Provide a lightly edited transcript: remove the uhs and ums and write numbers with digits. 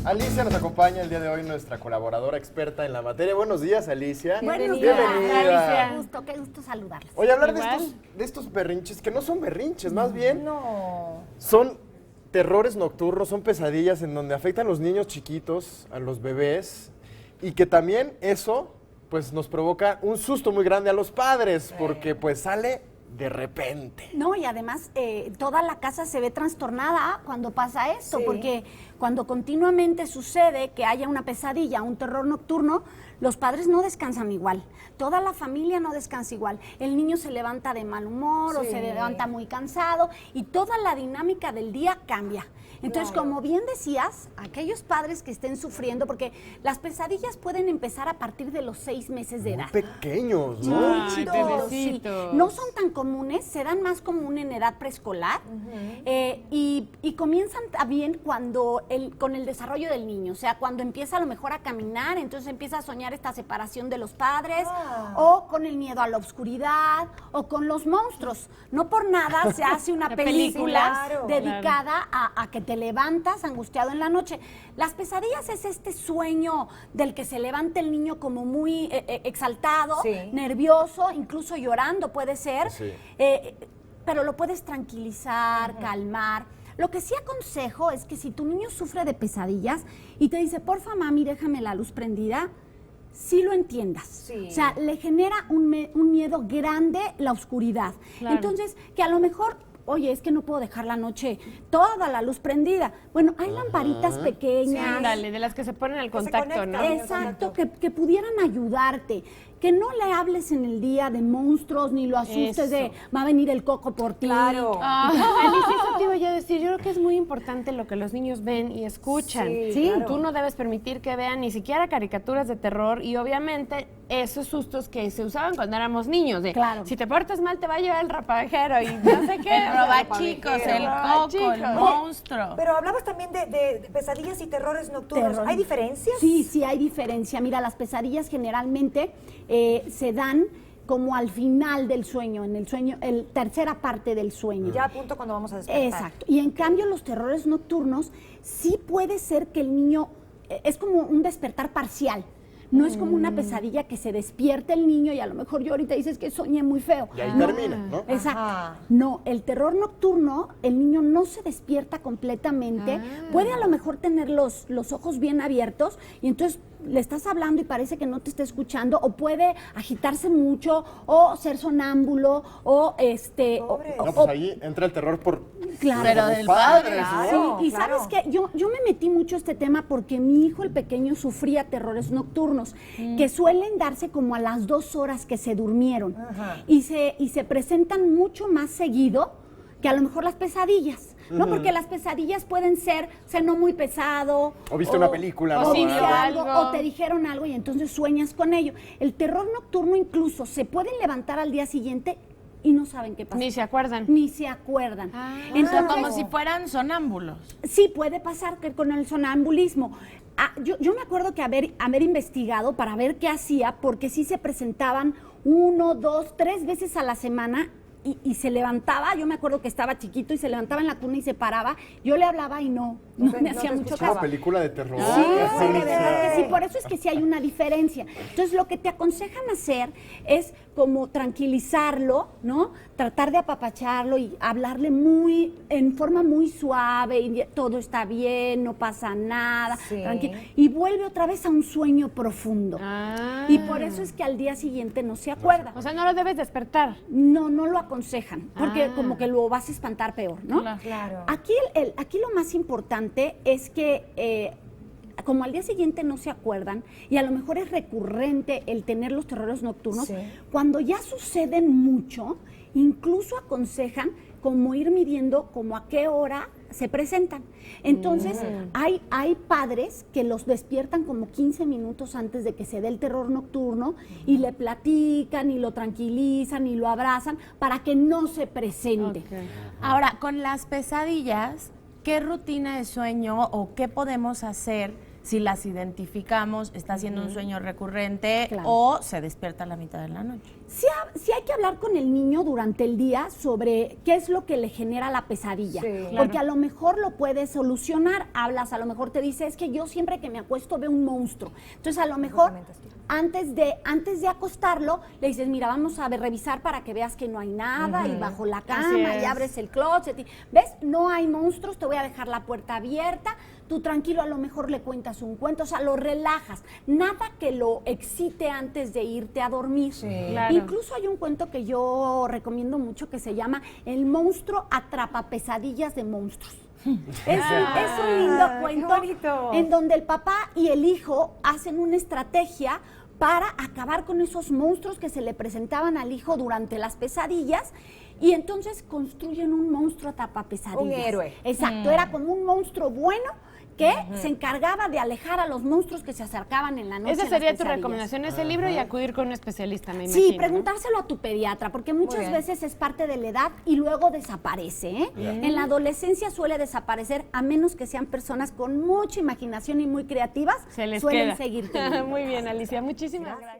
Alicia nos acompaña el día de hoy, nuestra colaboradora experta en la materia. Buenos días, Alicia. Buenos días, Bienvenida. Qué gusto saludarles. Oye, hablar de estos berrinches, que no son berrinches, más bien No. son terrores nocturnos, son pesadillas en donde afectan a los niños chiquitos, a los bebés, y que también eso pues nos provoca un susto muy grande a los padres, porque pues sale de repente. No, y además toda la casa se ve trastornada cuando pasa esto, porque cuando continuamente sucede que haya una pesadilla, un terror nocturno, los padres no descansan igual, toda la familia no descansa igual, el niño se levanta de mal humor o se levanta muy cansado y toda la dinámica del día cambia. Entonces, como bien decías, aquellos padres que estén sufriendo, porque las pesadillas pueden empezar a partir de los 6 meses de edad. Muy pequeños, ¿no? Muy chiquitos, sí. No son tan comunes, se dan más común en edad preescolar y comienzan también con el desarrollo del niño, o sea, cuando empieza a lo mejor a caminar, entonces empieza a soñar esta separación de los padres o con el miedo a la oscuridad o con los monstruos. No por nada se hace una película dedicada a que te levantas angustiado en la noche. Las pesadillas es este sueño del que se levanta el niño como muy exaltado, nervioso, incluso llorando puede ser, pero lo puedes tranquilizar, calmar. Lo que sí aconsejo es que si tu niño sufre de pesadillas y te dice, porfa mami, déjame la luz prendida, sí lo entiendas. O sea, le genera un miedo grande la oscuridad. Entonces, que a lo mejor oye, es que no puedo dejar la noche toda la luz prendida. Bueno, hay lamparitas pequeñas. Sí, dale, de las que se ponen al contacto, ¿no? Exacto, que pudieran ayudarte. Que no le hables en el día de monstruos, ni lo asustes de va a venir el coco por ti. Claro. Alicia, eso te iba yo a decir. Yo creo que es muy importante lo que los niños ven y escuchan. Sí. Tú no debes permitir que vean ni siquiera caricaturas de terror y obviamente esos sustos que se usaban cuando éramos niños. De, si te portas mal te va a llevar el rapajero y no sé qué. El robachicos, el coco, el monstruo. Pero hablabas también de pesadillas y terrores nocturnos. ¿Hay diferencias? Sí, hay diferencia. Mira, las pesadillas generalmente se dan como al final del sueño, en el sueño, tercera parte del sueño. Ya a punto cuando vamos a despertar. Exacto. Y en cambio los terrores nocturnos sí puede ser que el niño, es como un despertar parcial. No es como una pesadilla que se despierte el niño y a lo mejor yo ahorita dices que soñé muy feo. Y ahí termina, ¿no? Exacto. Ajá. No, el terror nocturno, el niño no se despierta completamente. Puede a lo mejor tener los ojos bien abiertos y entonces le estás hablando y parece que no te está escuchando, o puede agitarse mucho, o ser sonámbulo, o no, pues ahí entra el terror por Pero los del padres, padre, ¿no? Sí, y sabes que yo me metí mucho a este tema porque mi hijo el pequeño sufría terrores nocturnos que suelen darse como a las 2 horas que se durmieron y se presentan mucho más seguido que a lo mejor las pesadillas, ¿no? Porque las pesadillas pueden ser no muy pesado. O viste una película, ¿no? O viste algo, o te dijeron algo y entonces sueñas con ello. El terror nocturno incluso se pueden levantar al día siguiente y no saben qué pasa. Ni se acuerdan. Ni se acuerdan. Entonces, como si fueran sonámbulos. Sí, puede pasar que con el sonambulismo. Yo me acuerdo que haber investigado para ver qué hacía, porque sí se presentaban 1, 2, 3 veces a la semana y se levantaba. Yo me acuerdo que estaba chiquito y se levantaba en la cuna y se paraba. Yo le hablaba y no me hacía mucho caso. Una película de terror. Sí, de verdad que sí, por eso es que sí hay una diferencia. Entonces, lo que te aconsejan hacer es como tranquilizarlo, ¿no? Tratar de apapacharlo y hablarle en forma muy suave, y todo está bien, no pasa nada, tranquilo. Y vuelve otra vez a un sueño profundo. Y por eso es que al día siguiente no se acuerda. O sea, no lo debes despertar. No lo aconsejan, porque como que lo vas a espantar peor, ¿no? Claro. Aquí lo más importante es que como al día siguiente no se acuerdan y a lo mejor es recurrente el tener los terrores nocturnos, cuando ya suceden mucho, incluso aconsejan como ir midiendo como a qué hora se presentan. Entonces, hay padres que los despiertan como 15 minutos antes de que se dé el terror nocturno y le platican y lo tranquilizan y lo abrazan para que no se presente. Ahora, con las pesadillas, ¿qué rutina de sueño o qué podemos hacer si las identificamos, está haciendo un sueño recurrente o se despierta a la mitad de la noche? Sí hay que hablar con el niño durante el día sobre qué es lo que le genera la pesadilla, porque a lo mejor lo puedes solucionar. Hablas, a lo mejor te dice, es que yo siempre que me acuesto veo un monstruo. Entonces a lo mejor antes de acostarlo le dices, mira, vamos a revisar para que veas que no hay nada, y bajo la cama y abres el closet, ¿ves? No hay monstruos, te voy a dejar la puerta abierta. Tú tranquilo, a lo mejor le cuentas un cuento, o sea, lo relajas. Nada que lo excite antes de irte a dormir. Incluso hay un cuento que yo recomiendo mucho que se llama El monstruo atrapa pesadillas de monstruos. Es un lindo cuento en donde el papá y el hijo hacen una estrategia para acabar con esos monstruos que se le presentaban al hijo durante las pesadillas. Y entonces construyen un monstruo atrapapesadillas. Un héroe. Exacto, era como un monstruo bueno que se encargaba de alejar a los monstruos que se acercaban en la noche. Esa sería tu recomendación, ese libro, y acudir con un especialista, me imagino. Sí, preguntárselo a tu pediatra, porque muchas veces es parte de la edad y luego desaparece. En la adolescencia suele desaparecer, a menos que sean personas con mucha imaginación y muy creativas, Se les suelen queda. seguir teniendo. Muy bien, Alicia, muchísimas gracias.